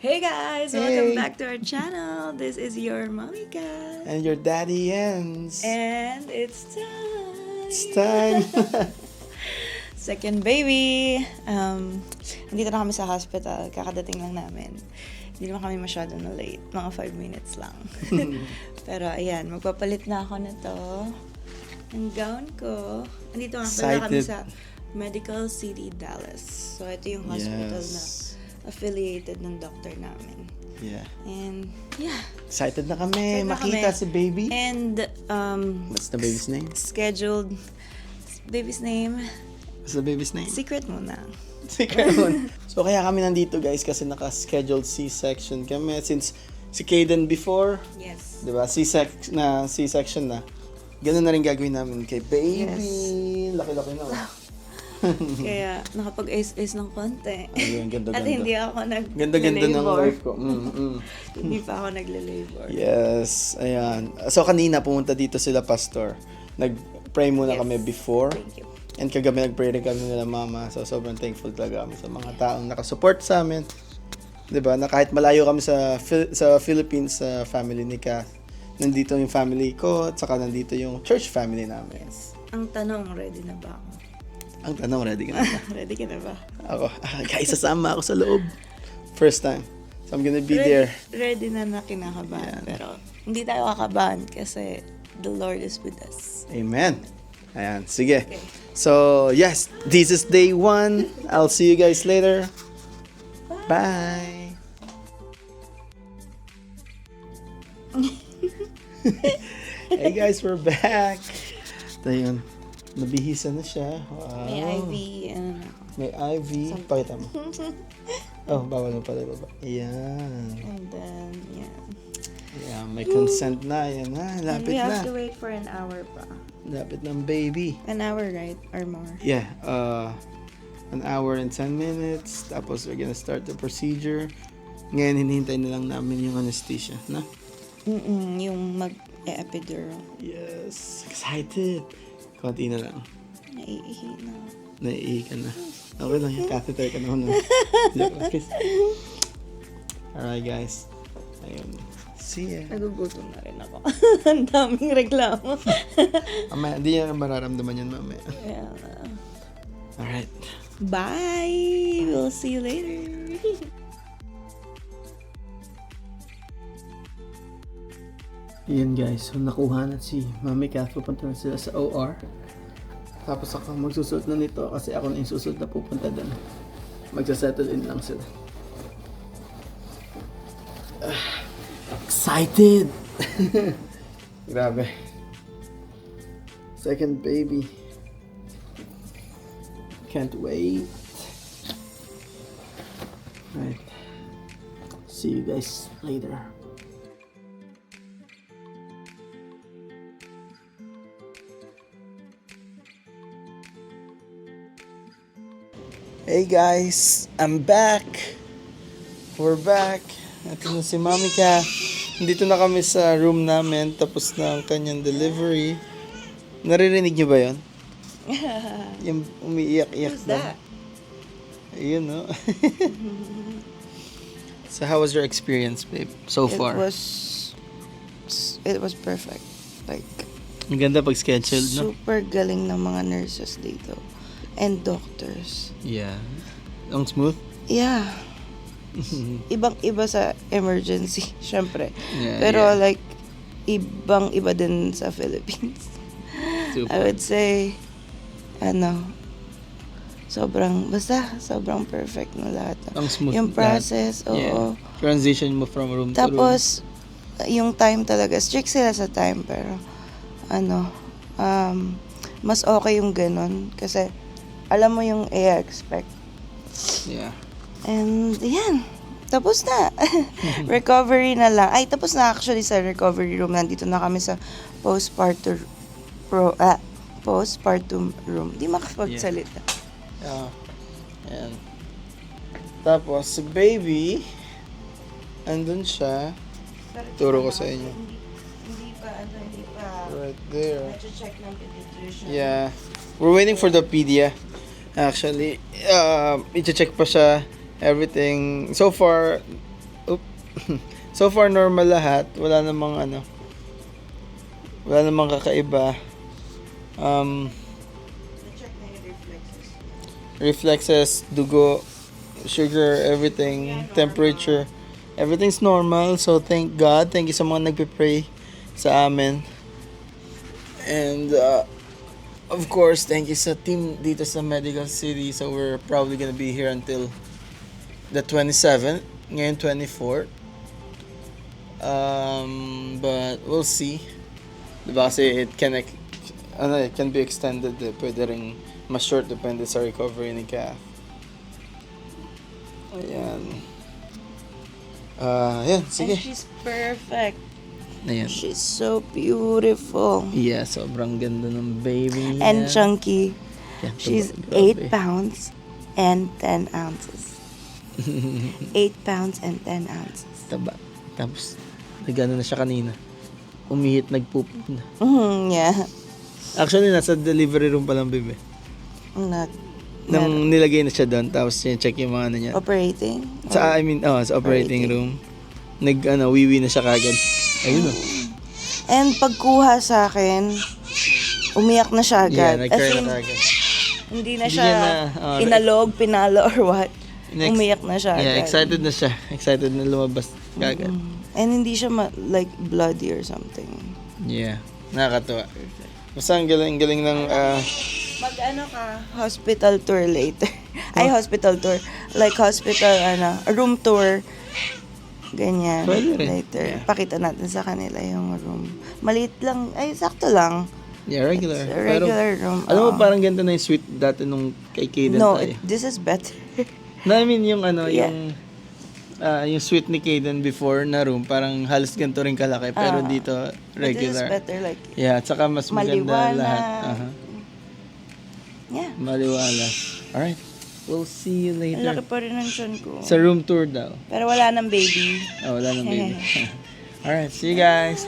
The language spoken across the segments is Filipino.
Hey guys, welcome Hey. back to our channel. This is your mommy cat. And your daddy ends. And it's time. It's time. Second baby. Nandito na kami sa hospital. Kakadating lang namin. Hindi naman kami masyado na late. Mga 5 minutes lang. Pero ayan, magpapalit na ako nito. Ang gown ko. Andito nga pala kami Excited. sa Medical City Dallas. So ito yung hospital na affiliated ng doctor namin. Yeah. And yeah. Excited na kami. Excited na Makita kami. si baby. And What's the baby's name? scheduled baby's name. What's the baby's name? Secret muna. Secret one. So kaya kami nandito guys kasi naka-scheduled C-section kami since si Kaden before, Yes. 'di ba? C-section na. Ganun na rin gagawin namin kay baby. Yes. Laki-laki na. Kaya nakapag-ice ng konti. Ayun, ganda-ganda. At hindi ako Ganda-ganda ng nag-labor. wife ko. Hindi pa ako nagle-labor. Yes, ayan. So kanina pumunta dito sila pastor. Nag-pray muna Yes. kami before. Thank you. And kagabi nag-pray rin kami nila mama. So sobrang thankful talaga kami sa mga taong nakasupport sa amin. 'Di ba? Na kahit malayo kami sa Philippines sa family ni Kath, nandito yung family ko at saka nandito yung church family namin. Ang tanong, ready na ba ako? Ang tanong, ready ka na ba? Ready ka na ba? Ako, guys, sasama ako sa loob. First time. So I'm gonna be there. Ready na kinakabahan. Pero hindi tayo kakabahan kasi the Lord is with us. Amen. Ayan, sige. Okay. So, yes, this is day 1. I'll see you guys later. Bye. Hey guys, we're back. Ito yun. Nabihisa na siya. Wow. May IV. Ano na. May IV. Pakita mo. Oh, bawal mo pala baba. Ayan. And then, yeah. Ayan, may consent na. Ayan na, And lapit we na. have to wait for an hour pa. Lapit ng baby. An hour, right? Or more? Yeah, 1 hour and 10 minutes. Tapos we're gonna start the procedure. Ngayon, hinihintay na lang namin yung anesthesia, na? Yung mag-epidural. Yes, excited. Konti na lang. Naiihi na. Naiihi ka na. Okay lang, yung catheter ka na muna. Joke lang, kiss. Alright guys. Ayun. See ya. Nagugutom na rin ako. Ang daming reklamo. Mamaya, hindi niya mararamdaman yun mamaya. Yeah. Alright. Bye! We'll see you later. Yan guys, so nakuha na si Mami Kath, pupunta na sila sa OR. Tapos ako magsusuot na nito kasi ako na yung susunod na pupunta doon. Magsasettle in lang sila. Excited! Grabe. Second baby. Can't wait. Right. See you guys later. Hey guys, I'm back. We're back. Ito na si Mami Ka. Nandito na kami sa room namin. Tapos na ang kanyang delivery. Naririnig niyo ba yun? Yung umiiyak-iyak Who's na. that? Ayun, no? So how was your experience, babe? So far? It was perfect. Like, Ang ganda pag scheduled, no? super galing ng mga nurses dito. And doctors. Yeah. Ang smooth? Yeah. Ibang-iba sa emergency, syempre. Yeah, Pero yeah. like, ibang-iba din sa Philippines. Super. I would say, sobrang perfect na lahat. Ang smooth Yung lahat. process, Yeah. oo. Transition mo from room to room. Tapos, yung time talaga, strict sila sa time, pero, mas okay yung ganun. Kasi, alam mo yung i-expect. Yeah. And, yan. Tapos na. Recovery na lang. Ay, tapos na actually sa recovery room. Nandito na kami sa postpartum room. Di makapagsalita. Ayan. Tapos, si baby, andun siya. Turo ko sa inyo. Hindi pa. Right there. Check ng pediatrician. Yeah. We're waiting for the pedia. Actually, i-check pa siya. Everything. So far, Oop. So far normal lahat. Wala namang kakaiba. Na-check na yung reflexes. Reflexes, dugo, sugar, everything, temperature. Everything's normal. So thank God. Thank you sa mga nagpe-pray sa amin. And of course, thank you sa team dito sa Medical City. So we're probably gonna be here until the 27th. Ngayon 24th. But we'll see. Diba kasi it can be extended. Pwede ring mas short depende sa recovery ni Ka. Ayan. Ayan, sige. And she's perfect. Ayan. She's so beautiful. Yeah, sobrang ganda ng baby niya. And chunky. Yan, She's grabe. 8 pounds and 10 ounces. 8 pounds and 10 ounces. Taba. Tapos, nagano na siya kanina. Umihit, nagpoop na. Yeah. Actually, nasa delivery room pa lang, bebe. Not Nang nilagay na siya doon, tapos check yung mga ano niya. operating. Sa operating room. Wiwi na siya kagad. Ayun oh. And pagkuha sa akin, umiyak na siya Yeah, agad. nag-cry na kagad. Hindi na Hindi siya niya na, inalog, pinalo, or what. Next- Umiyak na siya Yeah, agad. excited na siya. Excited na lumabas kagad. And hindi siya like bloody or something. Yeah, nakakatuwa. Basta ang galing ng Mag-ano ka, hospital tour later. Ay, hospital tour. Like hospital, room tour. Ganyan. Pwede rin. Later. Pakita natin sa kanila yung room. Maliit lang. Ay, sakto lang. yeah, regular. It's a regular room. Alam mo, oo. parang ganda na yung suite dati nung kay Kaden No, tayo. this is better. No, I mean yung Yeah. yung suite ni Kaden before na room, parang halos ganito rin kalaki. Pero dito, But this is regular. better. Like, Yeah, at saka mas maganda maliwanag. lahat. yeah. Maliwala. Alright. We'll see you Ang laki later. pa rin ng tiyan ko. Sa room tour daw. Pero wala nang baby. Oh, wala nang baby. Alright, see you guys.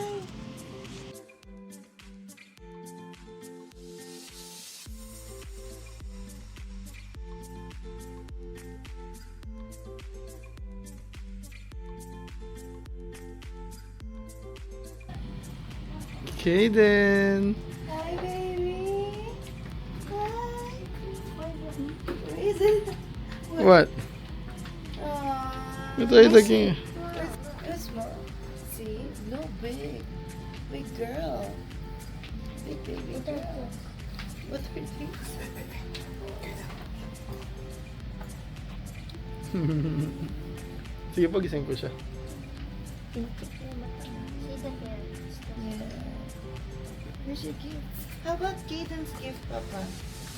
Kaden. Hi, baby. Hi. Where is it? What? What are you looking at? It's small. See? No, big. Big girl. Big baby girl. What are these? Sige, pagising ko siya. Yeah. Here's your gift. How about Kaden's gift, Papa?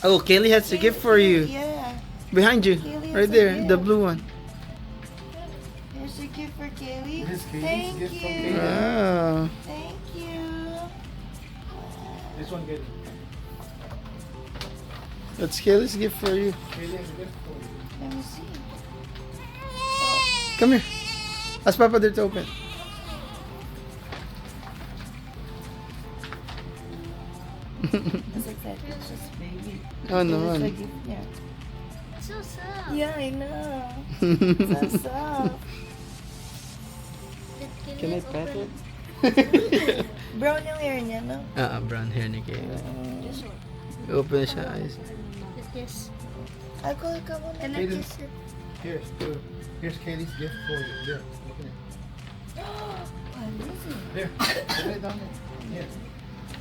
Oh, Kaylee has a gift for you. Yeah. Behind you. Kaylee has Right a there. gift. The blue one. Here's your gift for Kaylee. This is Kaylee's Thank gift from you. Kaylee. Wow. Thank you. This one, get That's Kaylee's gift for you. Kaylee has a gift for you. Let me see. Come here. Ask Papa there to open. That's excited. It's just baby. Oh, It's a naman. gift niya. So soft. Yeah, I know. So soft. Can I pet it? Brown yung hair niya, no? Brown hair ni Kaylee. Just Open siya eyes. With this. I'll call it come on. And I Kaden. kiss it. Here's Kaylee's gift for you. There, open it. What is it? There, open it down there. Here.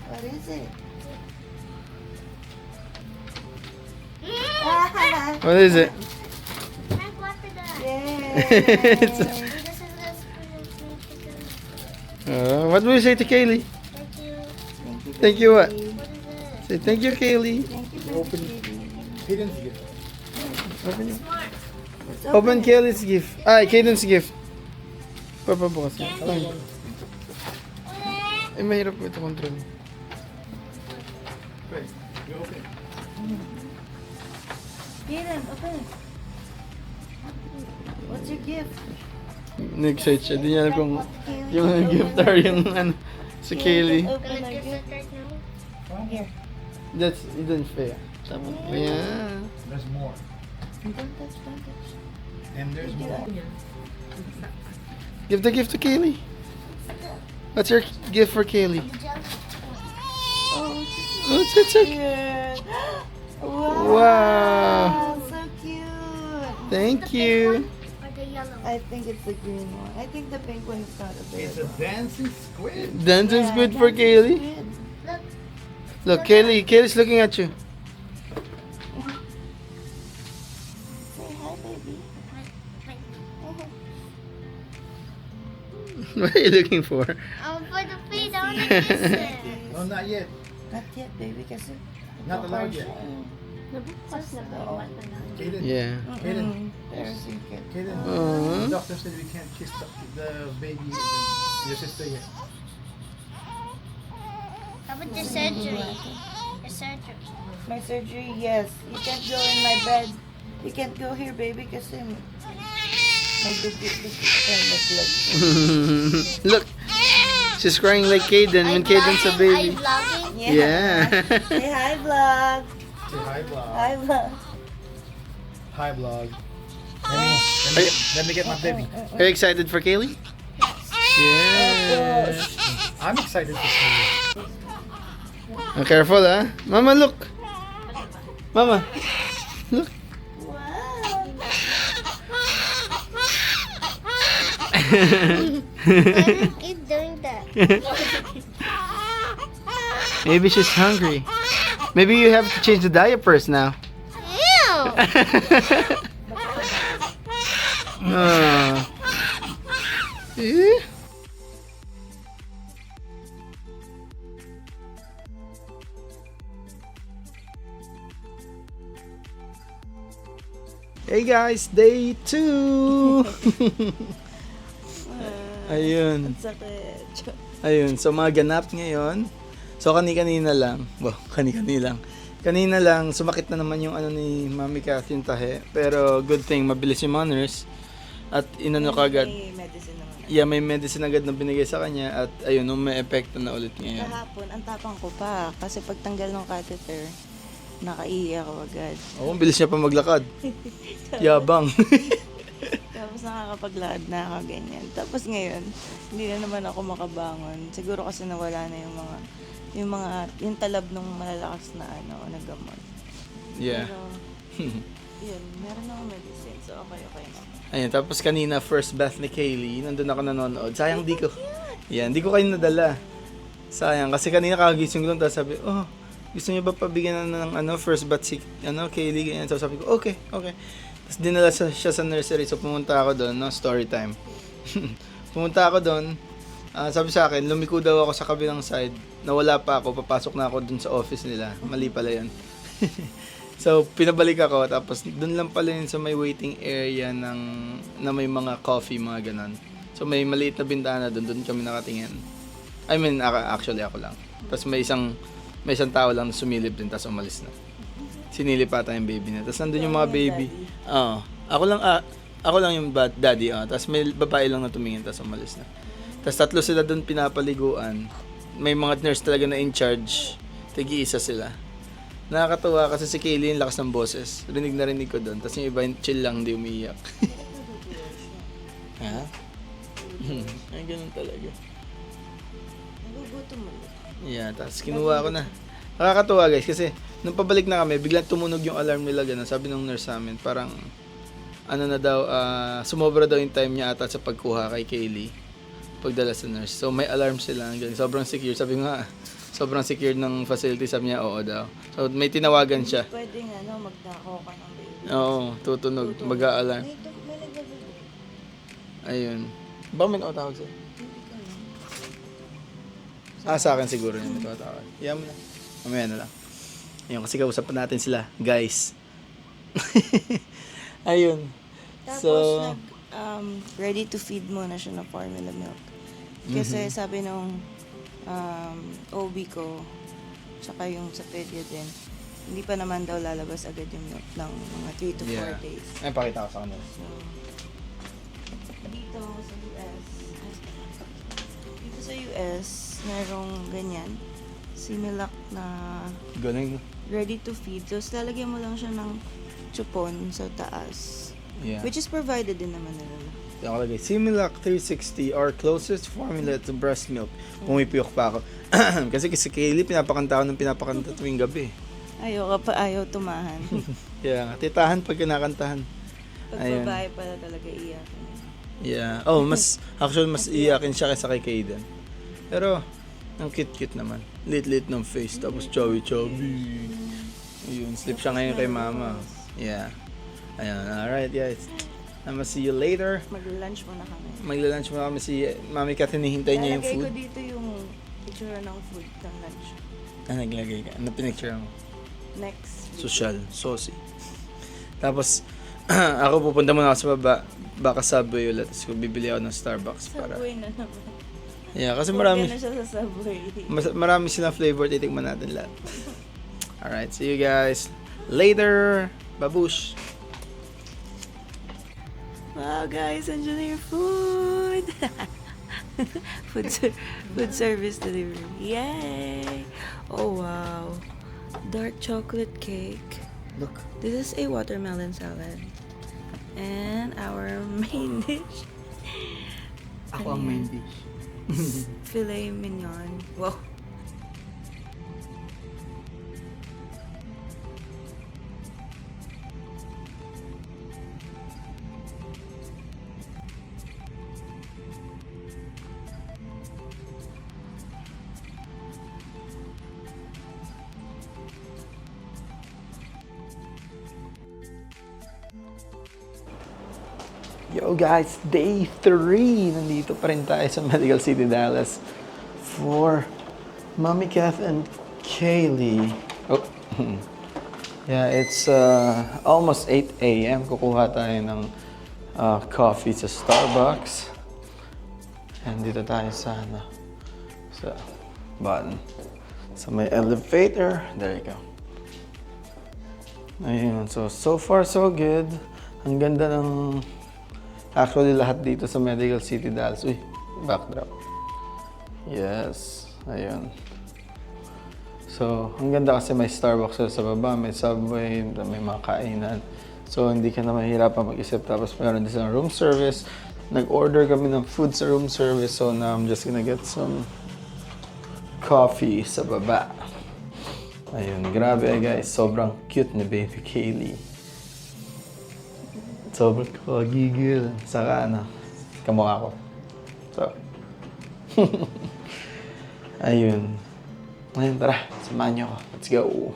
What is it? What is it? Frank wanted that. Yay! This is the What will you say to Kaylee? Thank you. Thank you what? What is it? Say thank you, Kaylee. Thank you, Open. Kaden's gift. Open it. Smart. Open Kaylee's gift. Kaden's gift. Papa bukas. Ay, mahirap po ito control. Wait, you open it. Kaden, open it. What's your gift? Nag-search siya. Di niya alam kung yung gift or yung sa Kaylee. Can Open I our kiss gift. it right now? Here. That's isn't fair. Tama. Yeah. There's more. Don't touch, don't touch. And there's more. Give the gift to Kaylee. What's your gift for Kaylee? Oh, Oh, it's so cute. Wow. Wow. So cute. Thank you. Or the yellow one? I think it's the green one. I think the pink one is not It's available. a dancing squid. Dancing's good for that's Kaylee. good. Look. Look, Kaylee's looking at you. Say hi, baby. What are you looking for? For the feet, I want to kiss it. No, not yet. Not yet, baby, kasi Not allowed yet. Nabukas na ba yung mata na? Kaden. Yeah. Kaden. There's your kid. Kaden. Aww. The doctor said we can't kiss the baby, your sister yet. How about your surgery? Your surgery. My surgery, yes. You can't go in my bed. You can't go here, baby, kasi may dugit. Look, she's crying like Kaden when Kaden's a baby. Are you vlogging? Yeah. Say hi, vlog. Say hi, vlog. Hi, vlog. Hi, vlog. Let me get my baby. Are you excited for Kaylee? Yeah. I'm excited to see you. Oh, careful, huh? Mama, look. Mama, look. Wow. Why do you keep doing that? Maybe she's hungry. Maybe you have to change the diapers now. Ew! Oh. Eh? Hey guys, day 2. Ayun. Ang sakit. Ayun, so mga ganap ngayon. So kani-kanina lang. Wow, kani-kanina lang. Kanina lang, sumakit na naman yung ano ni Mami Kathy yung tahe. Pero good thing, mabilis yung mga nurse. At inano kagad. May medicine naman. Yeah, may medicine agad na binigay sa kanya. At ayun, may epekto na ulit ngayon. Kahapon, ang tapang ko pa. Kasi pagtanggal ng catheter, nakaihi ako agad. Oo, ang bilis niya pa maglakad. Yabang. Tapos nakakapaglakad na ako ganyan. Tapos ngayon, hindi na naman ako makabangon. Siguro kasi nawala na yung talab ng malalakas na na gamot. Yeah. Pero, yun, meron akong medicine. So, okay na. Ayun, tapos kanina, first bath ni Kaylee. Nandun ako nanonood. Sayang di ko. Yeah, hindi ko kayo nadala. Sayang. Kasi kanina kakagising ko lang. Tapos sabi, gusto niyo ba pabigyan ng first bath si Kaylee? Ganyan. So sabi ko, okay. Tapos dinala siya sa nursery. So pumunta ako doon, story time. Pumunta ako doon. Sabi sa akin, lumiko daw ako sa kabilang side. Nawala pa ako, papasok na ako doon sa office nila. Mali pala yun. So, pinabalik ako. Tapos, doon lang pala yun sa may waiting area na may mga coffee, mga ganon. So, may maliit na bintana doon. Doon kami nakatingin. I mean, actually ako lang. Tapos, may isang tao lang na sumilip din. Tapos, umalis na. Sinilip pa yung baby na. Tapos, nandun yung mga baby. Oo. Ako lang yung daddy. Tapos, may babae lang na tumingin. Tapos, umalis na. Tapos, 3 sila doon pinapaliguan. May mga nurse talaga na in charge. Tigi-isa sila. Nakakatuwa kasi si Kaylee yung lakas ng boses. Rinig na rinig ko doon. Tapos yung iba chill lang, hindi umiiyak. Ha? Ay, ganun talaga. Nagugutom mo. Yeah, tapos kinuha ko na. Nakakatuwa guys kasi nung pabalik na kami, biglang tumunog yung alarm nila ganun. Sabi ng nurse sa amin, parang sumobra daw yung time niya ata sa pagkuha kay Kaylee. Pagdala sa nurse. So may alarm sila. Sobrang secure. Sabi ko nga, sobrang secure ng facility. Sabi niya, oo daw. So, may tinawagan siya. Pwede magdako ka ng baby. Oo, tutunog. Mag-a-alarm. May nagbabago. Ayun. Baka may nakatawag sa'yo? Sa akin siguro yun. Nakatawag. Iyan mo na. Mamaya na lang. Ayun, kasi kausapan natin sila. Guys. Ayun. Tapos, ready to feed muna siya ng formula milk. Kasi sabi nung OB ko, tsaka yung sa pedia din, hindi pa naman daw lalabas agad yung milk ng mga 3 to 4 days. Ayun, pakita ko sa kanila. So, dito sa US, merong ganyan, Similac na Galing. ready to feed. So, lalagyan mo lang siya ng chupon sa taas. Yeah. Which is provided din naman nila. Nakalagay, Similac 360, our closest formula to breast milk. Pumipiyok pa ako. Kasi si Kaylee, pinapakanta ako ng pinapakanta tuwing gabi. Ayaw tumahan. Yeah, titahan pag kinakantahan. Pag Ayun. babae pala talaga iyakin. Yeah. Oh, actually, mas iyakin siya kaysa kay Kaden. Pero, ang cute-cute naman. Lit-lit ng face, tapos chubby-chubby. Ayun, sleep siya ngayon kay mama. Yeah. Ayun, alright guys. I'ma see you later. Mag-lunch muna kami. Magla-lunch mo kami si Mami Kat, hinihintay niya yung Lalagay food. ko dito yung picture ng food ng lunch. Naglagay ka. Ano pinicture mo? Next. Social, saucy. Tapos, ako pupunta muna ako sa baba. Baka Subway ulit. Tapos bibili ako ng Starbucks para. Subway na naman. Yeah, kasi Marami marami. na siya sa Subway. Marami silang flavor, titikman natin lahat. Alright, see you guys later. Babush! Wow guys, enjoy your food! food service delivery. Yay! Oh wow. Dark chocolate cake. Look. This is a watermelon salad. And our main dish. Ako ang main dish. Filet mignon. Wow. Yo guys, day 3. Nandito pa rin tayo sa Medical City, Dallas for Mommy Kath and Kaylee. Oh. Yeah, it's almost 8 a.m. Kukuha tayo ng coffee sa Starbucks. And dito tayo sa button. Sa may elevator. There you go. Ayun. So far so good. Ang ganda ng actually lahat dito sa Medical City, Dallas. Uy, backdrop. Yes. Ayun. So, ang ganda kasi may Starbucks sa baba, may Subway, may mga kainan. So, hindi ka na mahirapan mag-isip. Tapos, meron din silang room service. Nag-order kami ng food sa room service. So, now I'm just gonna get some coffee sa baba. Ayun, grabe guys. Sobrang cute ni baby Kaylee. Sobrang kagigil. Saka kamukha ko. So, ayun. Ayun, tara. Samahan niyo ako. Let's go.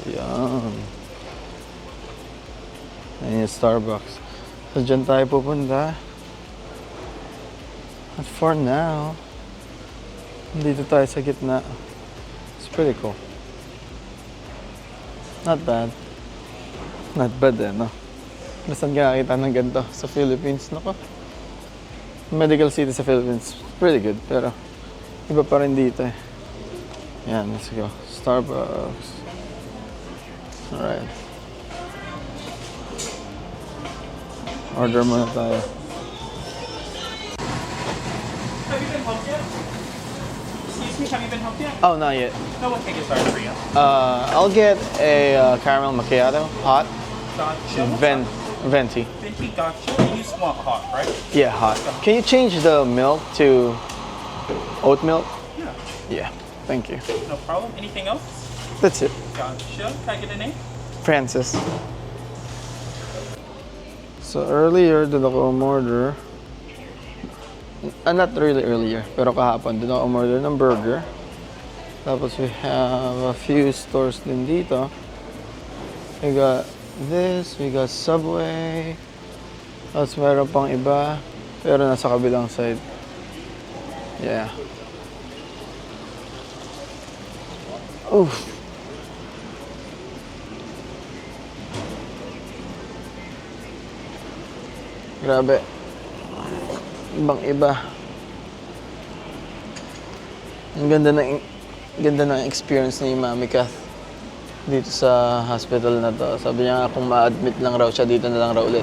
Ayan. Ayan yung Starbucks. So, dyan tayo pupunta. At for now, dito tayo sa gitna. It's pretty cool. Not bad. Not bad no? Nasaan ka nakakita ng ganito sa Philippines? Nako. Medical City sa Philippines. Pretty good, pero iba pa rin dito eh. Yan, let's go. Starbucks. Alright. Order muna tayo. Have you been helped yet? Excuse me, have you been helped yet? Oh, not yet. No, what can I get started for you? I'll get a caramel macchiato, hot, Gotcha. venti. Venti, gotcha. You just want hot, right? Yeah, hot. Can you change the milk to oat milk? Yeah. Yeah, thank you. No problem. Anything else? That's it. Gotcha. Can I get a name? Francis. So earlier, dun ako umorder. Not really earlier, pero kahapon, dun ako umorder ng burger. Tapos we have a few stores din dito. We got this, we got Subway. Tapos meron pang iba, pero nasa kabilang side. Yeah. Oof. Grabe. Ibang iba. Ang ganda ng Ganda ng experience ni Mami Kath dito sa hospital na to. Sabi niya nga kung ma-admit lang raw siya, dito na lang raw ulit.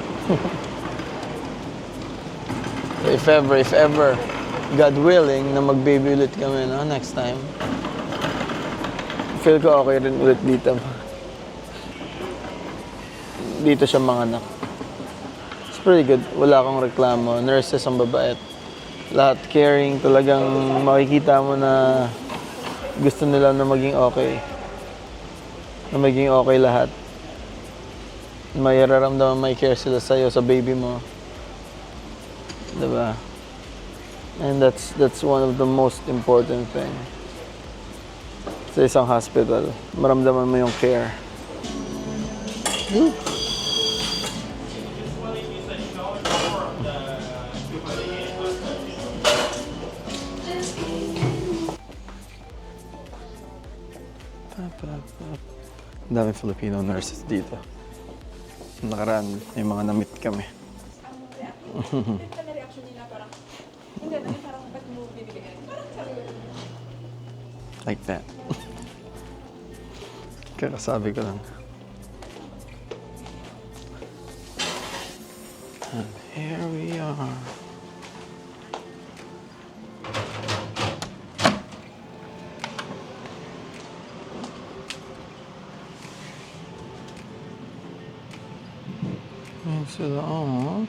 If ever, God willing, na mag-baby ulit kami, no? Next time. Feel ko okay rin ulit dito. Dito siya manganak. It's pretty good. Wala akong reklamo. Nurses ang babait. Lahat caring. Talagang makikita mo na gusto nila na maging okay. Na maging okay lahat. May nararamdaman, may care sila sa'yo, sa baby mo. Diba? And that's one of the most important thing. Sa isang hospital, maramdaman mo yung care. Ang daming Filipino nurses dito. Nakaraan, may mga na-meet kami. Like that. Kakasabi ko lang. And here we are. Ayan sila, oh.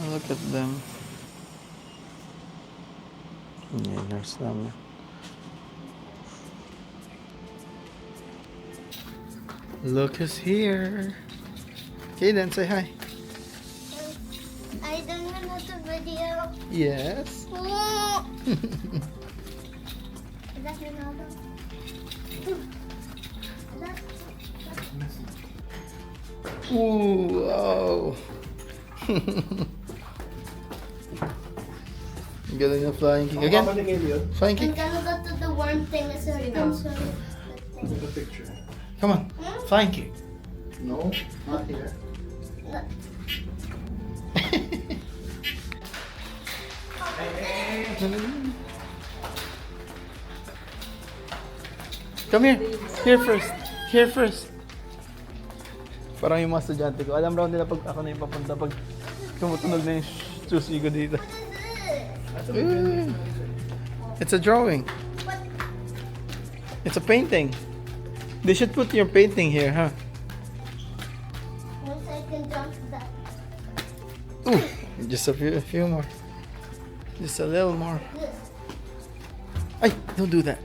Look at them. Yeah, nurse namin. Look who's here. Kaden, say hi. I don't know the video. Yes. Oh. Is that Ronaldo? Ooh, wow. Galing na flying king. Again? Flying I'm king? gonna go to the worm thing. Sorry. Take a picture. Come on. Flying king. No, not here. Come here. Here first. Here first. Parang yung mga estudyante ko. Alam raw nila pag ako na yung papunta. Pag tumutunog na yung susi ko dito. It's a drawing. It's a painting. They should put your painting here, huh? Once I can jump that. Ooh, just a few more. Just a little more. This. Ay, don't do that.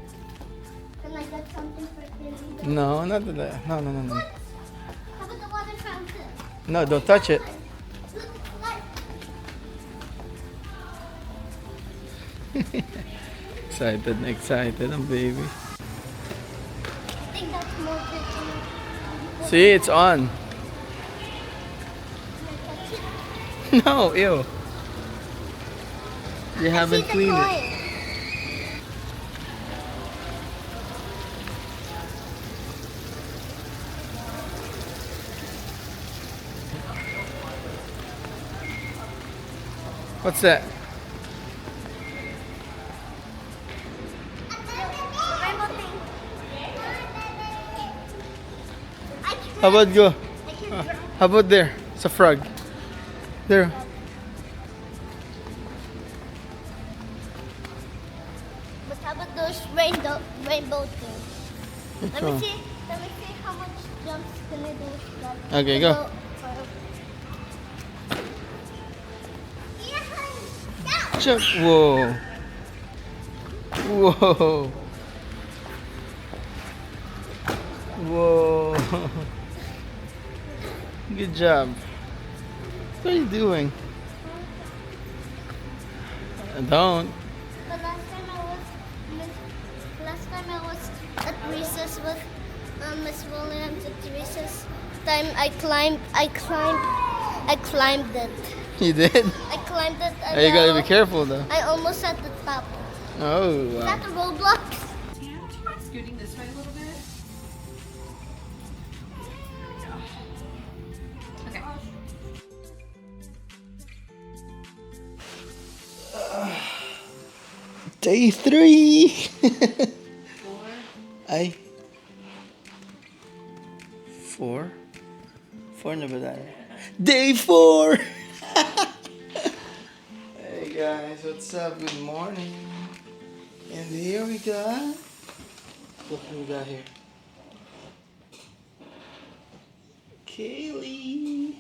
Can I get something for Kelly? No, not that. No. How about the water fountain? No, don't touch it. Excited ang baby. I think that's more good to me. See, it's on. No, ew. You haven't cleaned it. What's that? How about go? How about there? It's a frog. There. But how about those rainbow things? Let me see how much jumps can I do with that. Okay, go. Jump. Whoa. Whoa. Whoa. Good job. What are you doing? Don't. The last time I was at recess with Miss Williams at recess time, I climbed it. You did? I climbed it. And You gotta be careful though. I almost at the top. Oh, Is wow. that the Roblox? Scooting this way a little bit. Okay. Day 3! Ay. 4? 4 na ba tayo? Day 4! Hey guys, what's up? Good morning. And here we go. Look who we got here. Kaylee.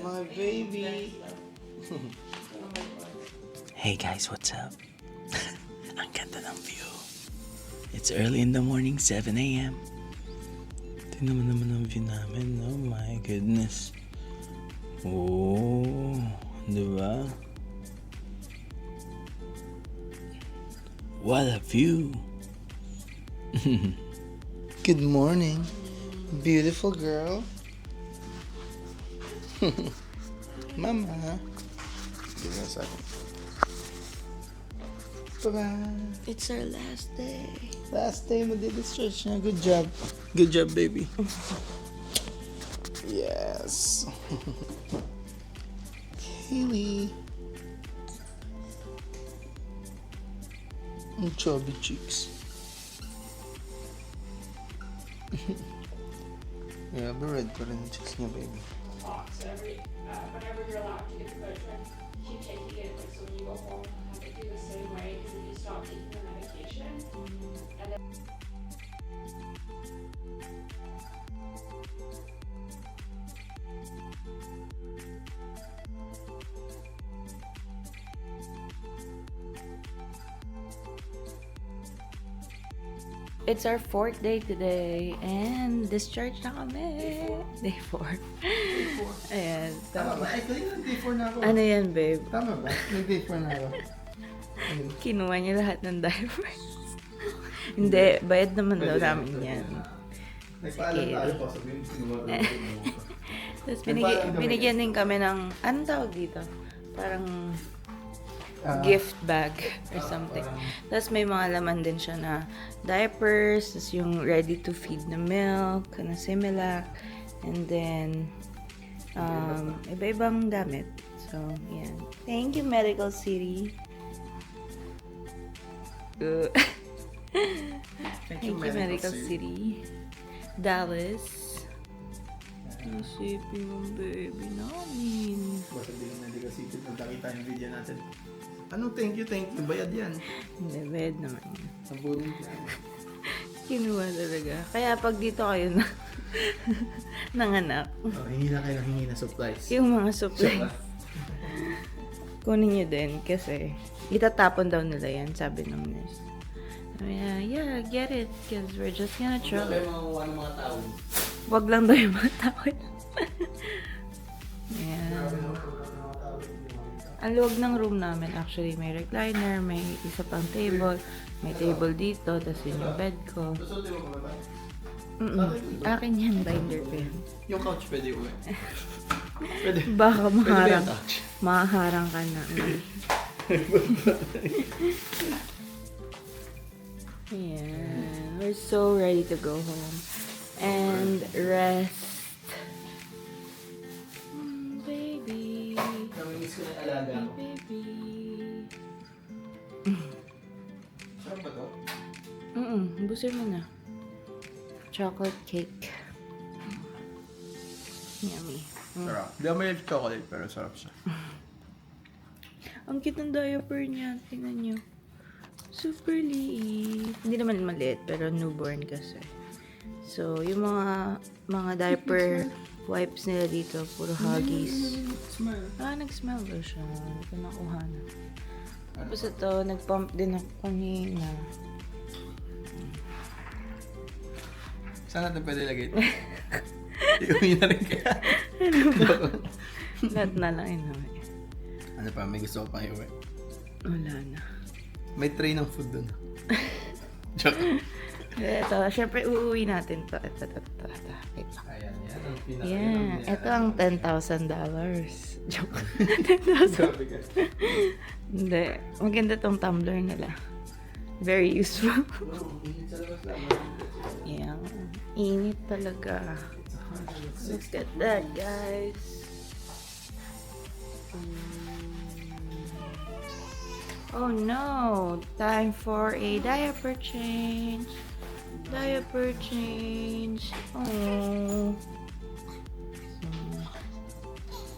My baby. Hey guys, what's up? Ang ganda ng view. It's early in the morning, 7 a.m. Tingnan mo naman ang view namin. Oh my goodness. Oh, diba? What a view. Good morning, beautiful girl. Mama. Give me a second. Bye-bye. It's our last day. Last day mo did this stretch na. Good job. Good job, baby. Yes. Kaylee. Ang chubby cheeks. Yeah, but red pa rin yung cheeks niya, baby. So whenever you're allowed to get the blood check, keep taking it. Like, so when you go home, have it do the same way. Because if you stop taking the medication, and then It's our 4th day today and discharge na kami. Day 4. Ayan. Tama ba? Ay, kanina day 4 na ako. Ano yan, babe? Tama ba? Nag-day 4 na ako. Kinuha niya lahat ng diapers. Hindi, bayad naman daw namin yan. Nagpaalam tayo pa sabihin. Tapos binigyan din kami ng, anong tawag dito? Parang gift bag or something. Tapos may mga laman din siya na diapers, tapos yung ready to feed na milk, na Similac, and then iba-ibang gamit. So, yan. Thank you, Medical City. Thank you, Medical City. Dallas. Nasipin mo, baby namin. Basta din ng Medical City, nagkakita yung video natin. Ano, thank you, bayad yan. Hindi, bayad naman yan. Nabunin ka. Kinuha talaga. Kaya pag dito kayo na nanganak, Hingi na kayo ng hingi na supplies. yung mga supplies, kunin nyo din kasi itatapon daw nila yan, sabi ng nurse. Yeah, get it, because we're just gonna throw it. Makukuha ng mga tao. Wag lang daw yung mga tawid. Ayan. Ang luwag ng room namin, actually, may recliner, may isa pang table, may table dito, tapos yun yung bed ko. Susutin mo ba ba? Akin yan, binder ko yan. Yung couch pwede uwi. Pwede. Baka Pwede ba maharang, yung couch? maharang ka na. Ayan. We're so ready to go home. And rest. Baby. Namimiss ko na yung alaga ko. Baby. Saan ba to? Busin mo na. Chocolate cake. Yummy. Sarap. Hindi ako may chocolate pero sarap siya. Ang cute ng diaper niya. Tingnan niyo. Super liit. Hindi naman maliit, pero newborn kasi. So, yung mga diaper wipes nila dito, puro Huggies. Smile. Nag-smell daw siya. Ito nakuha na. Tapos ito, nag-pump din ako kanina. Saan natin pwede lagay ito? Iuwi na rin kaya. Lahat na lang inuwi. Ano pa, may gusto ko pang iuwi. Wala na. May tray ng food dun. Joke. Ito, syempre uuwi natin to. Ito. Wait lang. Ayan, yan. Ang pinaka. Yeah, ito ang $10,000. Joke. 10,000. Grabe ka. Hindi. Maganda tong tumbler nila. Very useful. Yeah. Init talaga. Look at that, guys. Oh no! Time for a diaper change. Diaper change. Oh.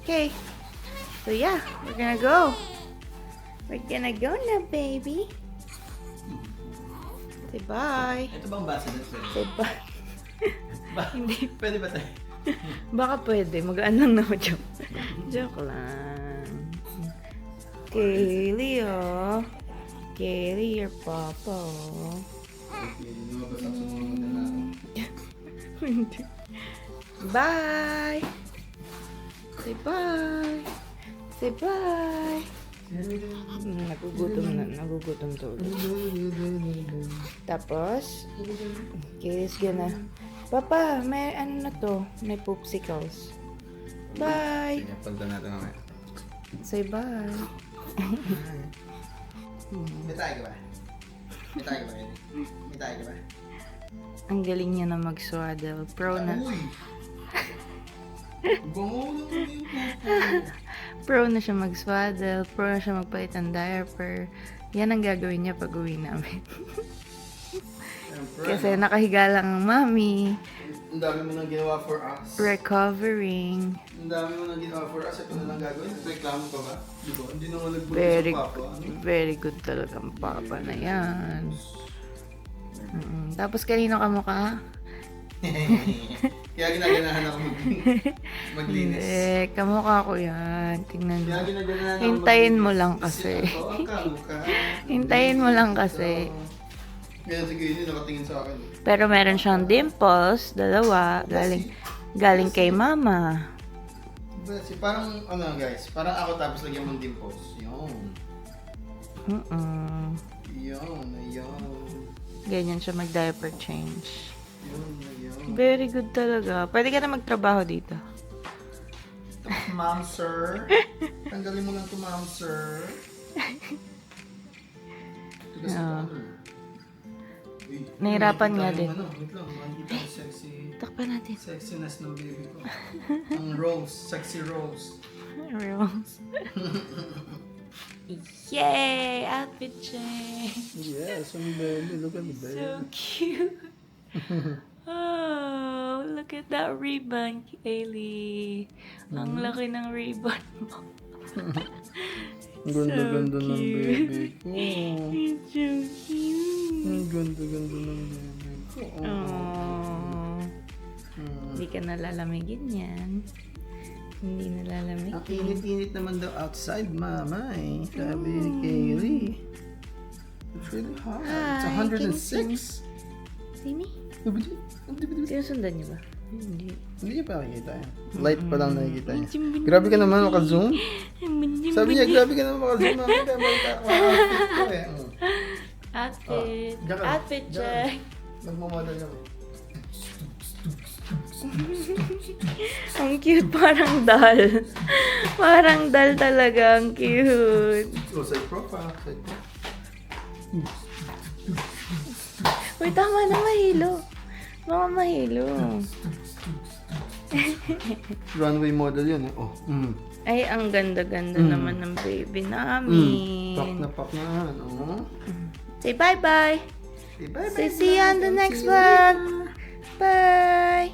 Okay. So yeah, we're gonna go. We're gonna go now, baby. Say bye. Ito bang basa na Say bye. Hindi. Pwede ba tayo? Baka pwede. Magaan lang na joke. Joke lang. Kaylee, oh. Kaylee, your papa, oh. Hindi. Bye! Say bye! Say bye! Nagugutom to ulit. Tapos, Kaylee's gonna, Papa, may ano na to? May popsicles. Bye! Sige, punta natin mamaya. Say bye! May tayo ka ba? May tayo ka ba? May tayo ka ba? Ang galing niya na mag-swaddle. Pro na. Uy! Bango naman yung pupo. Pro na siya mag-swaddle. Pro na siya magpalit ng diaper. Yan ang gagawin niya pag uwi namin. Siyempre, Kasi nakahiga lang ang mami. ang dami mo nang ginawa for us. Recovering. Ang dami mo nang ginawa for us. Ito na lang gagawin. Reklamo pa ba? Di ba? Hindi naman nagbunod Very sa papa. Ano? very good talaga ang papa na yan. Tapos kanino ka mukha? Kaya ginaganahan ako maglinis. Eh, kamukha ko yan. Tingnan mo. Kaya ginaganahan ako Hintayin mo maglinis. lang Kasi kasi. ako ang kamukha. Hintayin mo lang kasi. Kaya sige, yun nakatingin sa akin. Pero meron siyang dimples, dalawa, galing kay mama. Kasi parang, ano guys, parang ako tapos lagyan mong dimples. Yun. Yun. Ganyan siya mag-diaper change. Yun. Very good talaga. Pwede ka na magtrabaho dito. Ma'am, sir. Tanggalin mo lang ito, ma'am, sir. Tigas na ano. Uy, Nahirapan nga makikita din. yung Ano, wait lang, makikita yung sexy, Takpan natin. sexiness ng baby ko. Ang rose, sexy rose. Rose. Yay! Outfit change. Yes, ang baby. Look at the baby. So cute. Oh, look at that ribbon, Kaylee. Ang laki ng ribbon mo. Ang ganda-ganda ng baby ko. It's so cute. Ang ganda-ganda ng baby ko. Oh. Hindi ka nalalamigin yan. Hindi nalalamig. Ang init-init naman daw outside, mama eh. Sabi ni Kaylee. It's really hot. It's Hi, 106. Sini? Sinusundan niyo ba? Hindi. Hindi niya pa nakikita yan. Light pa lang nakikita niya. Grabe ka naman maka-zoom. Sabi niya, grabe ka naman maka-zoom. Makita mo outfit ko eh. Outfit. Diyan ka. Outfit check. Nagmamodel kami. Ang cute, parang doll. Parang doll talaga, ang cute. Oh, side profile. Side profile. Uy, tama na, mahilo. Mga mahilo. Runway model yun eh. Oh. Ay, ang ganda-ganda naman ng baby namin. Pak na. Oh. Say bye-bye. Say bye-bye. Say see you on the next vlog. Bye.